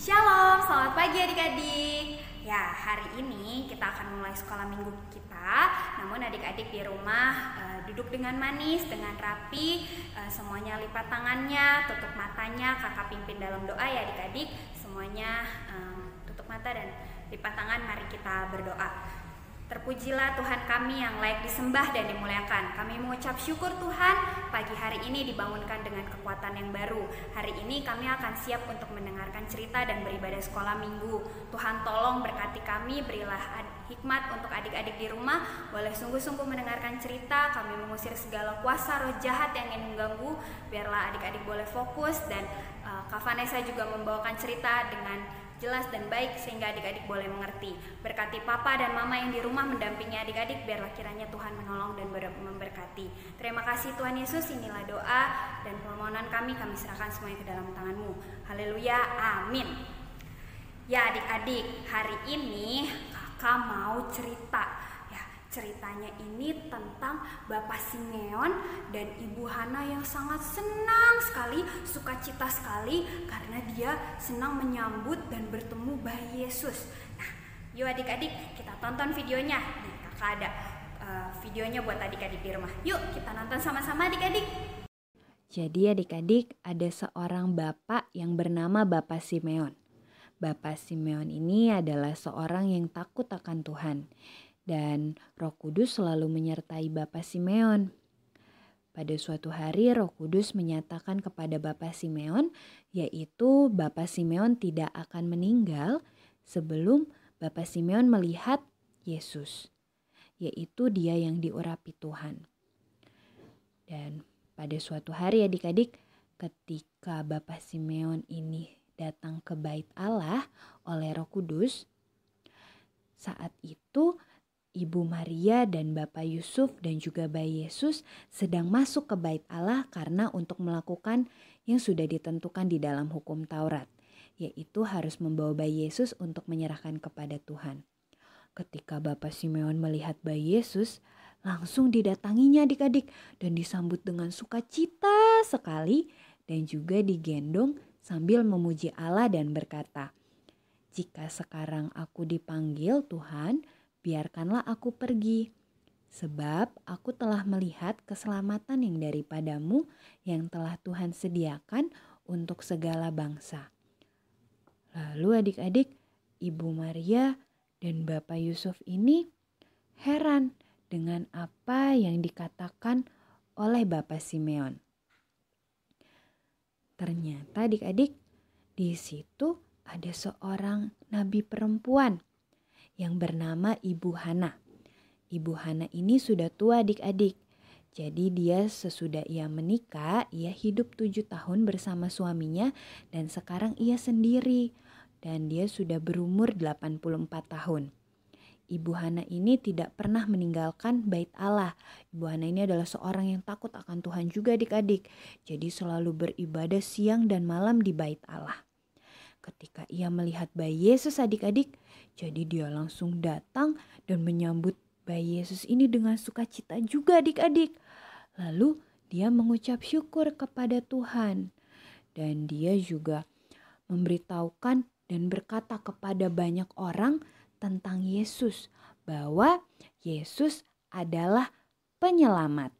Shalom, selamat pagi adik-adik. Ya, hari ini kita akan mulai sekolah minggu kita. Namun adik-adik di rumah duduk dengan manis, dengan rapi, semuanya lipat tangannya, tutup matanya. Kakak pimpin dalam doa ya adik-adik. Semuanya tutup mata dan lipat tangan, mari kita berdoa. Terpujilah Tuhan kami yang layak disembah dan dimuliakan. Kami mengucap syukur Tuhan, pagi hari ini dibangunkan dengan kekuatan yang baru. Hari ini kami akan siap untuk mendengarkan cerita dan beribadah sekolah minggu. Tuhan tolong berkati kami, berilah hikmat untuk adik-adik di rumah. Boleh sungguh-sungguh mendengarkan cerita, kami mengusir segala kuasa roh jahat yang ingin mengganggu. Biarlah adik-adik boleh fokus dan Kak Vanessa juga membawakan cerita dengan jelas dan baik sehingga adik-adik boleh mengerti. Berkati papa dan mama yang di rumah mendampingi adik-adik, biarlah kiranya Tuhan menolong dan memberkati. Terima kasih Tuhan Yesus, inilah doa dan permohonan kami serahkan semuanya ke dalam tangan-Mu. Haleluya, amin. Ya adik-adik, hari ini kakak mau cerita. Ceritanya ini tentang Bapak Simeon dan Ibu Hana yang sangat senang sekali, sukacita sekali karena dia senang menyambut dan bertemu bayi Yesus. Nah, yuk adik-adik kita tonton videonya. Nih, kakak ada videonya buat adik-adik di rumah. Yuk kita nonton sama-sama adik-adik. Jadi adik-adik, ada seorang bapak yang bernama Bapak Simeon. Bapak Simeon ini adalah seorang yang takut akan Tuhan. Dan Roh Kudus selalu menyertai Bapak Simeon. Pada suatu hari Roh Kudus menyatakan kepada Bapak Simeon, yaitu Bapak Simeon tidak akan meninggal sebelum Bapak Simeon melihat Yesus, yaitu dia yang diurapi Tuhan. Dan pada suatu hari adik-adik, ketika Bapak Simeon ini datang ke bait Allah oleh Roh Kudus, saat itu Ibu Maria dan Bapak Yusuf dan juga bayi Yesus sedang masuk ke bait Allah karena untuk melakukan yang sudah ditentukan di dalam hukum Taurat, yaitu harus membawa bayi Yesus untuk menyerahkan kepada Tuhan. Ketika Bapak Simeon melihat bayi Yesus, langsung didatanginya adik-adik dan disambut dengan sukacita sekali dan juga digendong sambil memuji Allah dan berkata, "Jika sekarang aku dipanggil Tuhan, biarkanlah aku pergi, sebab aku telah melihat keselamatan yang daripadamu yang telah Tuhan sediakan untuk segala bangsa." Lalu adik-adik, Ibu Maria dan Bapak Yusuf ini heran dengan apa yang dikatakan oleh Bapak Simeon. Ternyata adik-adik, di situ ada seorang nabi perempuan yang bernama Ibu Hana. Ibu Hana ini sudah tua adik-adik. Jadi dia sesudah ia menikah, ia hidup 7 tahun bersama suaminya dan sekarang ia sendiri. Dan dia sudah berumur 84 tahun. Ibu Hana ini tidak pernah meninggalkan bait Allah. Ibu Hana ini adalah seorang yang takut akan Tuhan juga adik-adik. Jadi selalu beribadah siang dan malam di bait Allah. Ketika ia melihat bayi Yesus adik-adik, jadi dia langsung datang dan menyambut bayi Yesus ini dengan sukacita juga adik-adik. Lalu dia mengucap syukur kepada Tuhan. Dan dia juga memberitahukan dan berkata kepada banyak orang tentang Yesus, bahwa Yesus adalah penyelamat.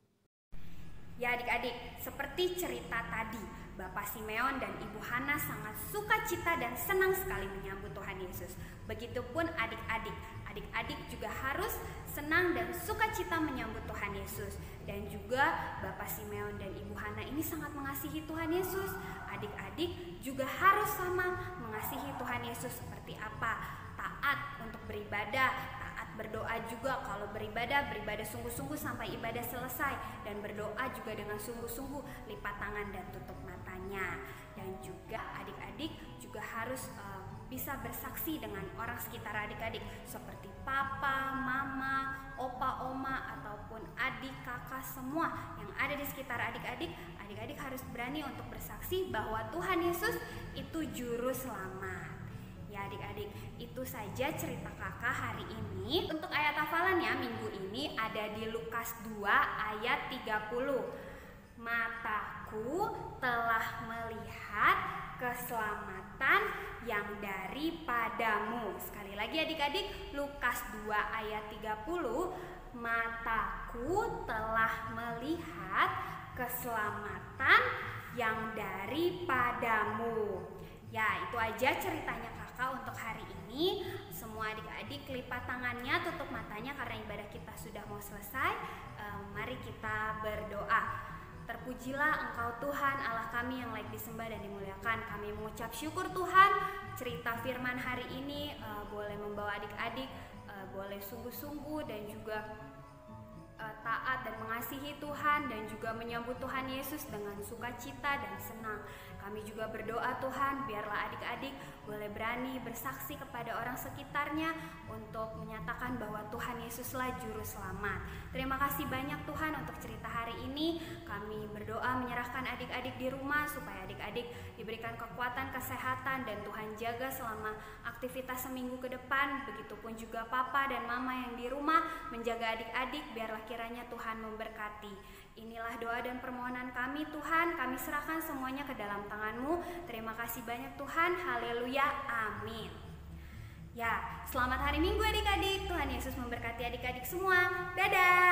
Ya adik-adik, seperti cerita tadi, Bapak Simeon dan Ibu Hana sangat sukacita dan senang sekali menyambut Tuhan Yesus. Begitupun adik-adik. Adik-adik juga harus senang dan sukacita menyambut Tuhan Yesus. Dan juga Bapak Simeon dan Ibu Hana ini sangat mengasihi Tuhan Yesus. Adik-adik juga harus sama mengasihi Tuhan Yesus. Seperti apa? Taat untuk beribadah, berdoa juga. Kalau beribadah sungguh-sungguh sampai ibadah selesai, dan berdoa juga dengan sungguh-sungguh, lipat tangan dan tutup matanya. Dan juga adik-adik juga harus bisa bersaksi dengan orang sekitar adik-adik seperti papa, mama, opa, oma, ataupun adik, kakak, semua yang ada di sekitar adik-adik. Adik-adik harus berani untuk bersaksi bahwa Tuhan Yesus itu juru selamat. Ya adik-adik, itu saja cerita kakak hari ini. Untuk ayat hafalannya minggu ini ada di Lukas 2 ayat 30. Mataku telah melihat keselamatan yang yang daripadamu. Sekali lagi adik-adik, Lukas 2 ayat 30, mataku telah melihat keselamatan yang daripadamu. Ya, itu aja ceritanya kakak untuk hari ini. Semua adik-adik lipat tangannya, tutup matanya karena ibadah kita sudah mau selesai. Mari kita berdoa. Terpujilah Engkau Tuhan Allah kami yang layak disembah dan dimuliakan. Kami mengucap syukur Tuhan, cerita firman hari ini boleh membawa adik-adik boleh sungguh-sungguh dan juga taat dan mengasihi Tuhan dan juga menyambut Tuhan Yesus dengan sukacita dan senang. Kami juga berdoa Tuhan, biarlah adik-adik boleh berani bersaksi kepada orang sekitarnya untuk menyatakan bahwa Tuhan Yesuslah Juru Selamat. Terima kasih banyak Tuhan untuk cerita hari ini. Kami berdoa menyerahkan adik-adik di rumah supaya adik-adik diberikan kekuatan, kesehatan, dan Tuhan jaga selama aktivitas seminggu ke depan. Begitupun juga papa dan mama yang di rumah menjaga adik-adik, biarlah kiranya Tuhan memberkati. Inilah doa dan permohonan kami Tuhan, kami serahkan semuanya ke dalam tangan-Mu. Terima kasih banyak Tuhan, haleluya, amin. Ya, selamat hari Minggu adik-adik, Tuhan Yesus memberkati adik-adik semua, dadah.